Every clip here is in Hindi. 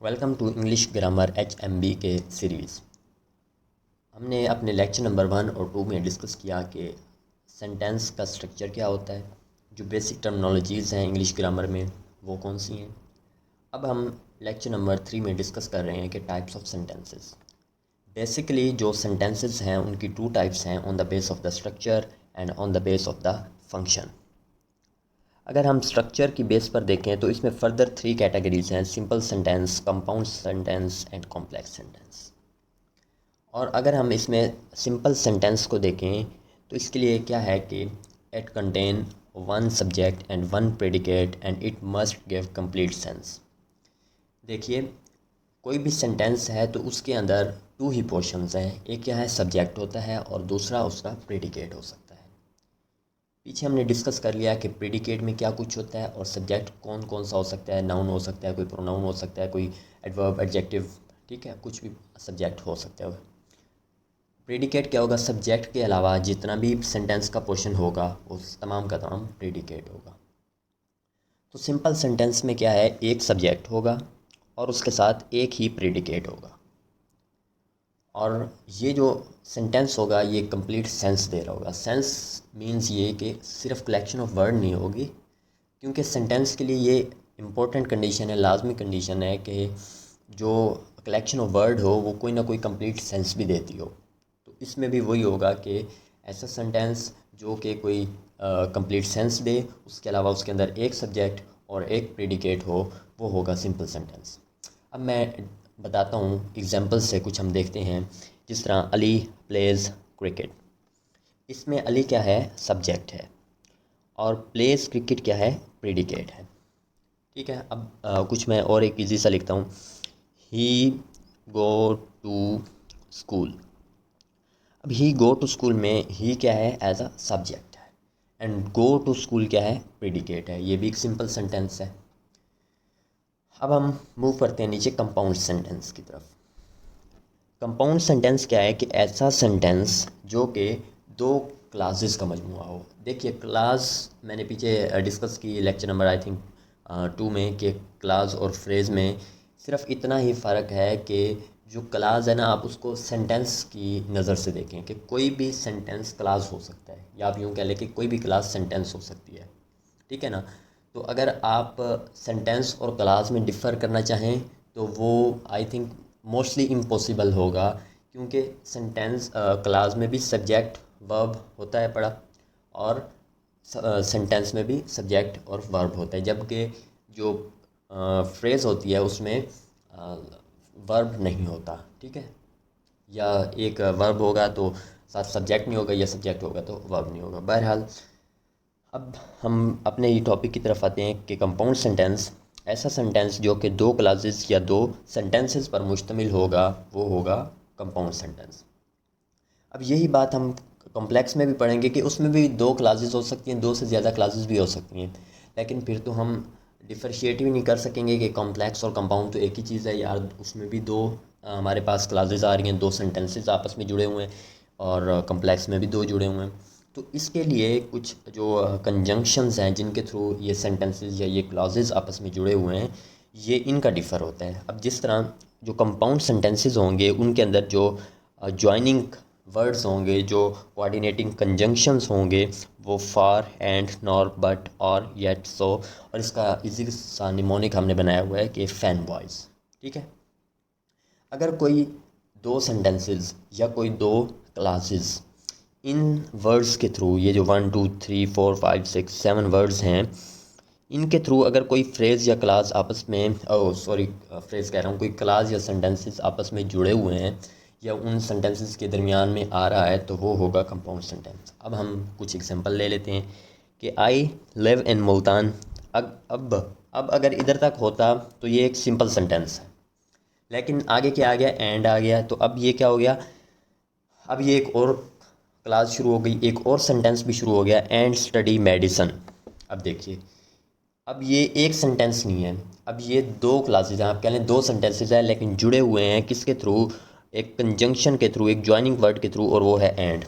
Welcome to English grammar HMB के सीरीज़। हमने अपने लेक्चर नंबर 1 और 2 में डिस्कस किया कि सेंटेंस का स्ट्रक्चर क्या होता है, जो बेसिक टर्मिनोलॉजीज़ हैं इंग्लिश ग्रामर में वो कौन सी हैं। अब हम लेक्चर नंबर 3 में डिस्कस कर रहे हैं कि टाइप्स ऑफ सेंटेंसेस। बेसिकली जो सेंटेंसेस हैं उनकी 2 टाइप्स हैं, on the base of the structure and on the base of the function. अगर हम स्ट्रक्चर की बेस पर देखें तो इसमें फर्दर 3 कैटेगरीज हैं, simple sentence, compound sentence and complex sentence. और अगर हम इसमें सिंपल सेंटेंस को देखें तो इसके लिए क्या है कि it contain one subject and one predicate and it must give complete sense. देखिए, कोई भी सेंटेंस है तो उसके अंदर 2 ही पोर्शंस हैं, एक क्या है सब्जेक्ट होता है और दूसरा उसका प्रेडिकेट हो सकता है। पीछे हमने डिस्कस कर लिया कि प्रेडिकेट में क्या कुछ होता है और सब्जेक्ट कौन कौन सा हो सकता है, नाउन हो सकता है, कोई प्रोनाउन हो सकता है, कोई एडवर्ब, एडजेक्टिव, ठीक है, कुछ भी सब्जेक्ट हो सकता है। प्रेडिकेट क्या होगा, सब्जेक्ट के अलावा जितना भी सेंटेंस का पोर्शन होगा उस तमाम का तमाम प्रेडिकेट होगा। तो सिंपल सेंटेंस में क्या है, एक सब्जेक्ट होगा और उसके साथ एक ही प्रेडिकेट होगा और ये जो सेंटेंस होगा ये कंप्लीट सेंस दे रहा होगा। सेंस मींस ये कि सिर्फ कलेक्शन ऑफ वर्ड नहीं होगी, क्योंकि सेंटेंस के लिए ये इम्पोर्टेंट कंडीशन है, लाजमी कंडीशन है कि जो कलेक्शन ऑफ वर्ड हो वो कोई ना कोई कंप्लीट सेंस भी देती हो। तो इसमें भी वही होगा कि ऐसा सेंटेंस जो कि कोई कंप्लीट सेंस दे, उसके अलावा उसके अंदर एक सब्जेक्ट और एक प्रेडिकेट हो, वो होगा सिंपल सेंटेंस। अब मैं बताता हूँ एग्जांपल से, कुछ हम देखते हैं। जिस तरह अली प्लेज क्रिकेट, इसमें अली क्या है, सब्जेक्ट है, और प्लेज क्रिकेट क्या है, प्रेडिकेट है। ठीक है। अब कुछ मैं और एक इजी सा लिखता हूँ, ही गो टू स्कूल। अब ही गो टू स्कूल में ही क्या है, एज अ सब्जेक्ट है, एंड गो टू स्कूल क्या है, प्रेडिकेट है। ये भी एक सिंपल सेंटेंस है। अब हम मूव करते हैं नीचे कंपाउंड सेंटेंस की तरफ। कंपाउंड सेंटेंस क्या है कि ऐसा सेंटेंस जो कि 2 क्लासेस का मजमूआ हो। देखिए, क्लास मैंने पीछे डिस्कस की लेक्चर नंबर आई थिंक 2 में, कि क्लास और फ्रेज़ में सिर्फ इतना ही फ़र्क है कि जो क्लास है ना, आप उसको सेंटेंस की नज़र से देखें कि कोई भी सेंटेंस क्लास हो सकता है, या आप यूँ कह लें कि कोई भी क्लास सेंटेंस हो सकती है। ठीक है ना। तो अगर आप सेंटेंस और क्लास में डिफ़र करना चाहें तो वो आई थिंक मोस्टली इम्पॉसिबल होगा, क्योंकि सेंटेंस क्लास में भी सब्जेक्ट वर्ब होता है पड़ा, और सेंटेंस में भी सब्जेक्ट और वर्ब होता है, जबकि जो फ्रेज़ होती है उसमें वर्ब नहीं होता। ठीक है, या एक वर्ब होगा तो साथ सब्जेक्ट नहीं होगा, या सब्जेक्ट होगा तो वर्ब नहीं होगा। बहरहाल, अब हम अपने ही टॉपिक की तरफ आते हैं कि कंपाउंड सेंटेंस, ऐसा सेंटेंस जो कि 2 क्लासेस या 2 सेंटेंसेस पर मुश्तमिल होगा, वो होगा कंपाउंड सेंटेंस। अब यही बात हम कॉम्प्लेक्स में भी पढ़ेंगे कि उसमें भी 2 क्लासेस हो सकती हैं, 2 से ज़्यादा क्लासेस भी हो सकती हैं, लेकिन फिर तो हम डिफरेंशिएट भी नहीं कर सकेंगे कि कॉम्प्लेक्स और कंपाउंड तो एक ही चीज़ है यार। उसमें भी 2 हमारे पास क्लासेस आ रही हैं, 2 सेंटेंसेस आपस में जुड़े हुए हैं, और कॉम्प्लेक्स में भी 2 जुड़े हुए हैं। तो इसके लिए कुछ जो कंजंक्शंस हैं जिनके थ्रू ये सेंटेंसेस या ये क्लॉजेज आपस में जुड़े हुए हैं, ये इनका डिफ़र होता है। अब जिस तरह जो कंपाउंड सेंटेंसेस होंगे उनके अंदर जो जॉइनिंग वर्ड्स होंगे, जो कोऑर्डिनेटिंग कंजंक्शंस होंगे, वो फॉर, एंड, नॉर, बट, और, येट, सो, और इसका इजी सा निमोनिक हमने बनाया हुआ है कि फैन बॉयज़। ठीक है। अगर कोई 2 सेंटेंसेस या कोई 2 क्लासेस इन वर्ड्स के थ्रू, ये जो 1 2 3 4 5 6 7 वर्ड्स हैं, इनके थ्रू अगर कोई फ्रेज़ या क्लास आपस में, सॉरी, फ्रेज़ कह रहा हूँ, कोई क्लास या सेंटेंसेस आपस में जुड़े हुए हैं या उन सेंटेंसेस के दरमियान में आ रहा है, तो वो होगा कंपाउंड सेंटेंस। अब हम कुछ एग्जांपल ले लेते हैं कि आई लिव इन मुल्तान। अब अगर इधर तक होता तो ये एक सिंपल सेंटेंस है, लेकिन आगे क्या आ गया, एंड आ गया, तो अब ये क्या हो गया, अब ये एक और क्लास शुरू हो गई, एक और सेंटेंस भी शुरू हो गया, एंड स्टडी मेडिसन। अब देखिए, अब ये एक सेंटेंस नहीं है, अब ये 2 क्लासेज हैं, आप कह लें 2 सेंटेंसेज हैं, लेकिन जुड़े हुए हैं किसके थ्रू, एक कंजंक्शन के थ्रू, एक जॉइनिंग वर्ड के थ्रू, और वो है एंड।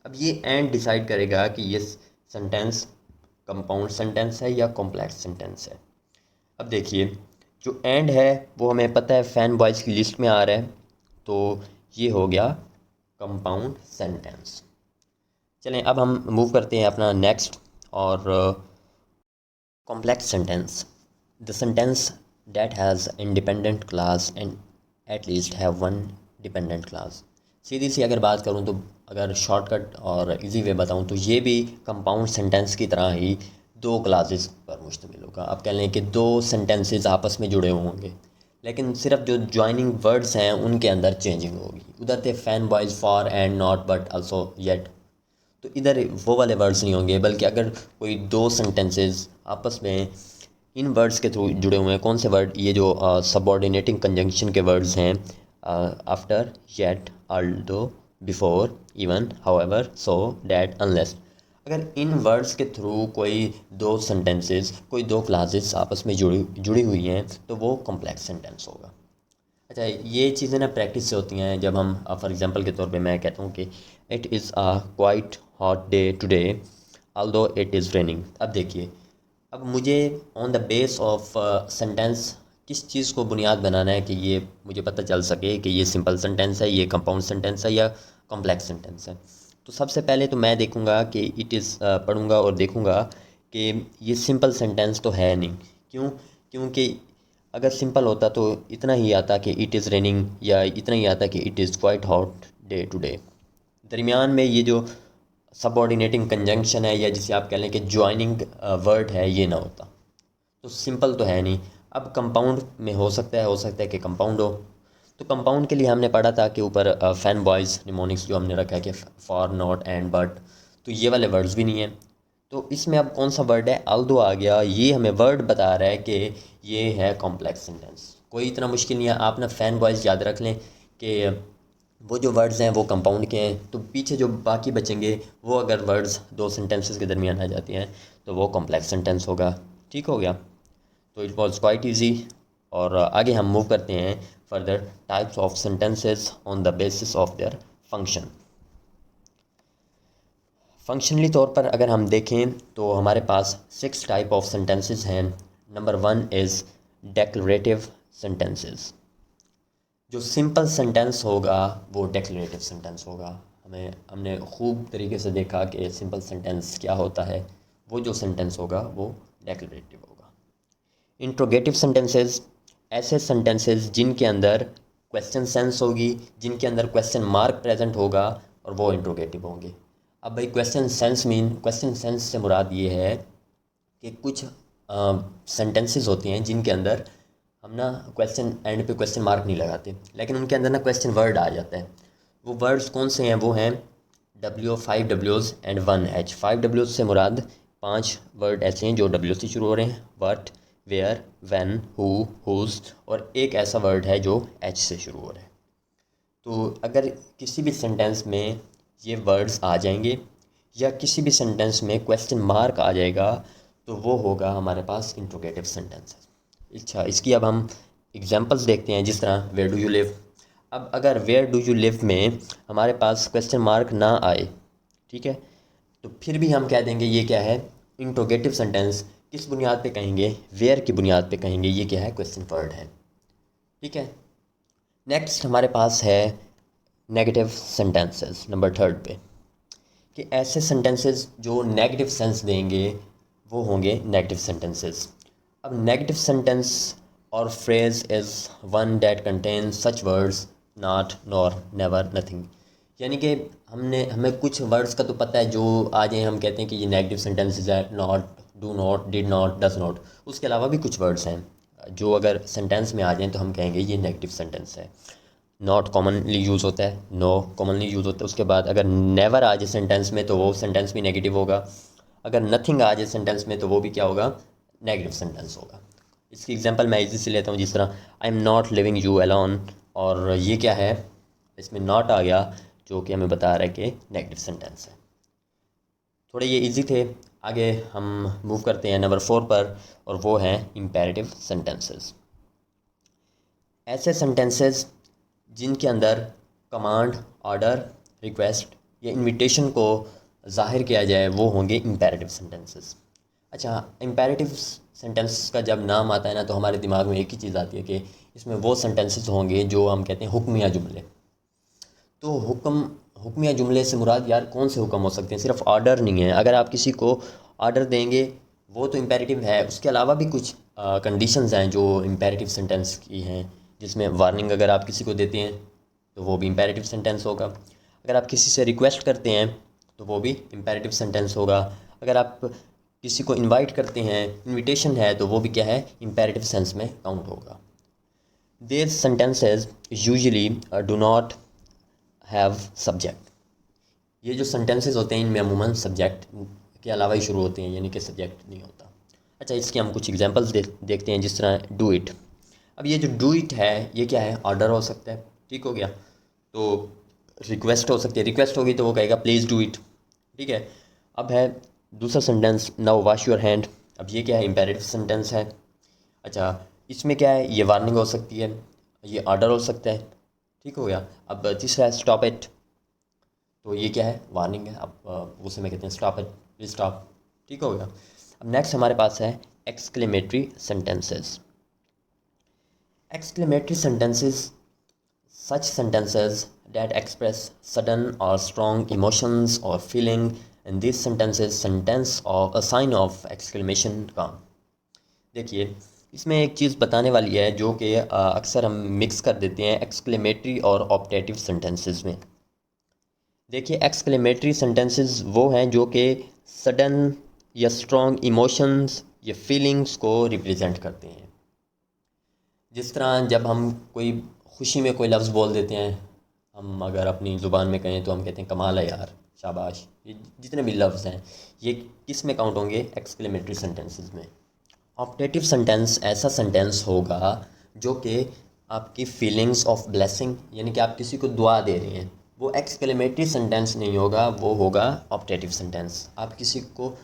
अब ये एंड डिसाइड करेगा कि ये सेंटेंस कंपाउंड सेंटेंस है या कॉम्प्लेक्स सेंटेंस है। अब देखिए, जो एंड है वो हमें पता है फैन बॉयज़ की लिस्ट में आ रहा है, तो ये हो गया कंपाउंड सेंटेंस। चलें अब हम मूव करते हैं अपना नेक्स्ट और complex sentence. The sentence that has independent clause and at least have one dependent clause. सीधी सी अगर बात करूँ तो अगर शॉर्टकट और इजी वे बताऊँ तो ये भी कंपाउंड सेंटेंस की तरह ही दो क्लासेस पर मुश्तमिल होगा। आप कह लें कि दो सेंटेंसेस आपस में जुड़े होंगे, लेकिन सिर्फ जो ज्वाइनिंग वर्ड्स हैं उनके अंदर चेंजिंग होगी। उधर थे fan boys for and not but also yet, तो इधर वो वाले वर्ड्स नहीं होंगे, बल्कि अगर कोई दो सेंटेंसेस आपस में इन वर्ड्स के थ्रू जुड़े हुए हैं, कौन से वर्ड, ये जो सबऑर्डिनेटिंग कंजंक्शन के वर्ड्स हैं, after, yet, although, before, even, however, so, that, unless, अगर इन वर्ड्स के थ्रू कोई दो सेंटेंसेस, कोई दो क्लासेस आपस में जुड़ी हुई हैं तो वो कॉम्प्लेक्स सेंटेंस होगा। अच्छा, ये चीज़ें ना प्रैक्टिस से होती हैं। जब हम फॉर एग्जांपल के तौर पे मैं कहता हूँ कि it is a quite hot day today although it is raining. अब देखिए, अब मुझे on the base of sentence किस चीज़ को बुनियाद बनाना है कि ये मुझे पता चल सके कि ये सिंपल सेंटेंस है, ये कंपाउंड सेंटेंस है या कॉम्प्लेक्स सेंटेंस है। तो सबसे पहले तो मैं देखूँगा कि इट इज़ पढ़ूँगा और देखूँगा कि ये सिंपल सेंटेंस तो है नहीं। क्यों? क्योंकि अगर सिंपल होता तो इतना ही आता कि इट इज़ रेनिंग, या इतना ही आता कि it is quite hot day today. दरमियान में ये जो सबऑर्डिनेटिंग कंजंक्शन है, या जिसे आप कह लें कि ज्वाइनिंग वर्ड है, ये ना होता। तो सिंपल तो है नहीं। अब कंपाउंड में हो सकता है कि कंपाउंड हो। तो कंपाउंड के लिए हमने पढ़ा था कि ऊपर फैन बॉयज़ निमोनिक्स जो हमने रखा है कि फॉर, नॉट, एंड, बट, तो ये वाले वर्ड्स भी नहीं हैं। तो इसमें अब कौन सा वर्ड है, आल्दो आ गया। ये हमें वर्ड बता रहा है कि ये है कॉम्प्लेक्स सेंटेंस। कोई इतना मुश्किल नहीं है। आप ना फैन बॉयज़ याद रख लें कि वो जो वर्ड्स हैं वो कंपाउंड के हैं, तो पीछे जो बाकी बचेंगे वो अगर वर्ड्स दो सेंटेंसेस के दरमियान आ जाती हैं तो वो कॉम्प्लेक्स सेंटेंस होगा। ठीक हो गया? तो इट वॉज क्वाइट ईजी। और आगे हम मूव करते हैं further types of sentences on the basis of their function. Functionally तौर पर अगर हम देखें तो हमारे पास 6 टाइप ऑफ सेंटेंसेस हैं। Number 1 is declarative sentences. जो सिंपल सेंटेंस होगा वो डेक्लरेटिव सेंटेंस होगा। हमने खूब तरीके से देखा कि सिंपल सेंटेंस क्या होता है। वो जो सेंटेंस होगा वो डेक्लरेटिव होगा। इंट्रोगेटिव सेंटेंसेस, ऐसे सेंटेंसेस जिनके अंदर क्वेश्चन सेंस होगी, जिनके अंदर क्वेश्चन मार्क प्रेजेंट होगा, और वो इंट्रोगेटिव होंगे। अब भाई क्वेश्चन सेंस से मुराद ये है कि कुछ सेंटेंसेस होती हैं जिनके अंदर हम ना क्वेश्चन एंड पे क्वेश्चन मार्क नहीं लगाते, लेकिन उनके अंदर ना क्वेश्चन वर्ड आ जाता है। वो वर्ड्स कौन से हैं? वो हैं डब्ल्यू, 5 डब्ल्यूज़ एंड 1 एच। 5 डब्ल्यूज़ से मुराद 5 वर्ड ऐसे हैं जो डब्ल्यू से शुरू हो रहे हैं, what, where, when, who, whose, और एक ऐसा वर्ड है जो एच से शुरू हो रहा है। तो अगर किसी भी सेंटेंस में ये वर्ड्स आ जाएंगे या किसी भी सेंटेंस में क्वेश्चन मार्क आ जाएगा तो वो होगा हमारे पास इंट्रोगेटिव सेंटेंस। अच्छा, इसकी अब हम एग्जांपल्स देखते हैं। जिस तरह वेयर डू यू लिव। अब अगर वेयर डू यू लिव में हमारे पास क्वेश्चन मार्क ना आए, ठीक है, तो फिर भी हम कह देंगे ये क्या है, इंट्रोगेटिव सेंटेंस। किस बुनियाद पे कहेंगे? वेयर की बुनियाद पे कहेंगे ये क्या है, क्वेश्चन वर्ड है। ठीक है। नेक्स्ट हमारे पास है नेगेटिव सेंटेंसेस नंबर 3 पे, कि ऐसे सेंटेंसेस जो नेगेटिव सेंस देंगे वो होंगे नेगेटिव सेंटेंसेस। अब नेगेटिव सेंटेंस और phrase is one that contain such words not, nor, never, nothing. यानी कि हमें कुछ वर्ड्स का तो पता है जो आ जाए हम कहते हैं कि ये नेगेटिव सेंटेंसेस है। Not, do not, did not, does not. उसके अलावा भी कुछ वर्ड्स हैं जो अगर सेंटेंस में आ जाएँ तो हम कहेंगे ये नेगेटिव सेंटेंस है। नॉट कॉमनली यूज़ होता है, नो कॉमनली यूज़ होता है। उसके बाद अगर नेवर आ जाए सेंटेंस में तो वो सेंटेंस भी नेगेटिव होगा। अगर नथिंग आ जाए सेंटेंस में तो वो भी क्या होगा, नेगेटिव सेंटेंस होगा। इसकी एग्जांपल मैं इजी से लेता हूँ, जिस तरह I am not living you alone, और ये क्या है, इसमें नॉट आ गया जो कि हमें बता रहा है कि नेगेटिव सेंटेंस है। थोड़े ये इजी थे। आगे हम मूव करते हैं नंबर 4 पर, और वो हैं इम्पेरेटिव सेंटेंसेस। ऐसे सेंटेंसेस जिनके अंदर कमांड, ऑर्डर, रिक्वेस्ट या इनविटेशन को ज़ाहिर किया जाए वो होंगे इम्पेरेटिव सेंटेंसेस। अच्छा, इम्पेरेटिव सेंटेंस का जब नाम आता है ना तो हमारे दिमाग में एक ही चीज़ आती है कि इसमें वो सेंटेंसेस होंगे जो हम कहते हैं हुक्मिया जुमले। तो हुक्मिया जुमले से मुराद यार कौन से हुक्म हो सकते हैं? सिर्फ ऑर्डर नहीं है। अगर आप किसी को ऑर्डर देंगे वो तो इम्पेरेटिव है, उसके अलावा भी कुछ कंडीशंस हैं जो इम्पेरेटिव सेंटेंस की हैं, जिसमें वार्निंग अगर आप किसी को देते हैं तो वो भी इम्पेरेटिव सेंटेंस होगा। अगर आप किसी से रिक्वेस्ट करते हैं तो वो भी इम्पेरेटिव सेंटेंस होगा। अगर आप किसी को इनवाइट करते हैं, इनविटेशन है, तो वो भी क्या है, इम्पेरेटिव सेंस में काउंट होगा। These sentences usually do not have subject। ये जो sentences होते हैं इनमें अमूमन सब्जेक्ट के अलावा ही शुरू होते हैं, यानी कि सब्जेक्ट नहीं होता। अच्छा, इसके हम कुछ एग्जांपल्स देखते हैं, जिस तरह डू इट। अब ये जो डू इट है ये क्या है, ऑर्डर हो सकता है, ठीक हो गया। तो रिक्वेस्ट हो सकती है, रिक्वेस्ट होगी तो वो कहेगा प्लीज़ डू इट, ठीक है। अब है दूसरा sentence, now wash your hand. अब ये क्या है, इम्पेरेटिव सेंटेंस है। अच्छा, इसमें क्या है, ये वार्निंग हो सकती है, ये ऑर्डर हो सकता है, ठीक हो गया। अब तीसरा है स्टॉप इट। तो ये क्या है, वार्निंग है। अब उसे में कहते हैं स्टॉप इट, प्लीज स्टॉप, ठीक हो गया। अब नेक्स्ट हमारे पास है exclamatory sentences. Exclamatory sentences such sentences that express sudden or strong emotions or feeling, and these sentences sentence of a sign of exclamation come। देखिए, इसमें एक चीज़ बताने वाली है जो कि अक्सर हम मिक्स कर देते हैं एक्सक्लेमेटरी और ऑप्टेटिव सेंटेंसेस में। देखिए, एक्सक्लेमेटरी सेंटेंसेस वो हैं जो कि सडन या स्ट्रॉन्ग इमोशंस या फीलिंग्स को रिप्रेजेंट करते हैं। जिस तरह जब हम कोई खुशी में कोई लफ्ज़ बोल देते हैं, हम अगर अपनी ज़ुबान में कहें तो हम कहते हैं कमाल है यार, शाबाश। ये जितने भी लफ्ज़ हैं ये किस में काउंट होंगे, एक्सक्लेमेटरी सेंटेंसेस में। ऑप्टेटिव सेंटेंस ऐसा सेंटेंस होगा जो कि आपकी फीलिंग्स ऑफ ब्लेसिंग, यानी कि आप किसी को दुआ दे रहे हैं, वो एक्सक्लेमेटरी सेंटेंस नहीं होगा, वो होगा ऑप्टेटिव सेंटेंस। आप किसी को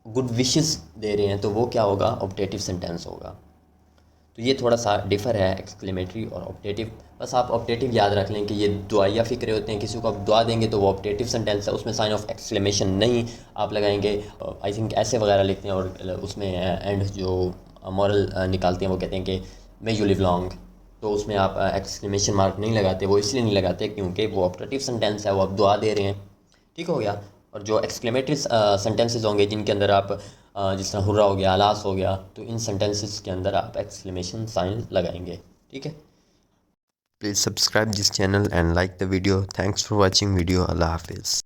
गुड विशेस दे रहे हैं तो वो क्या होगा, ऑप्टेटिव सेंटेंस होगा। तो ये थोड़ा सा डिफ़र है एक्सक्लेमेटरी और ऑप्टेटिव। बस आप ऑप्टेटिव याद रख लें कि ये दुआया फ़िक्रे होते हैं, किसी को आप दुआ देंगे तो वो ऑप्टेटिव सेंटेंस है, उसमें साइन ऑफ एक्सक्लेमेशन नहीं आप लगाएंगे। आई थिंक ऐसे वगैरह लिखते हैं, और उसमें एंड जो मॉरल निकालते हैं वो कहते हैं कि मे यू लिव लॉन्ग, तो उसमें आप एक्सक्लेमेशन मार्क नहीं लगाते। वो इसलिए नहीं लगाते क्योंकि वो ऑप्टेटिव सेंटेंस है, वो आप दुआ दे रहे हैं, ठीक हो गया। और जो एक्सक्लेमेटरी सेंटेंसेस होंगे जिनके अंदर आप जिस तरह हुर्रा हो गया, अलास हो गया, तो इन सेंटेंसेस के अंदर आप एक्सक्लेमेशन साइन लगाएंगे, ठीक है। Please subscribe this channel and like the video. Thanks for watching video. अल्लाह हाफिज़।